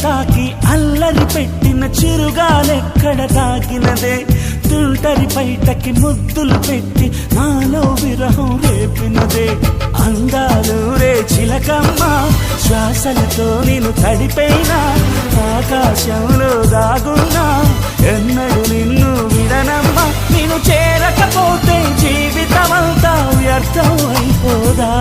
తాకి అల్లరి పెట్టిన చిరుగాలెక్కడ తాకినదే తుంటరి బయటకి ముద్దులు పెట్టి నాలో విరహం రేపినదే అందాలు రే చిలకమ్మ శ్వాసలతో నేను తడిపైనా ఆకాశంలో దాగున్నా ఎన్నడు నిన్ను విడనమ్మా నేను చేరకపోతే జీవితమంతా వ్యర్థం అయిపోదా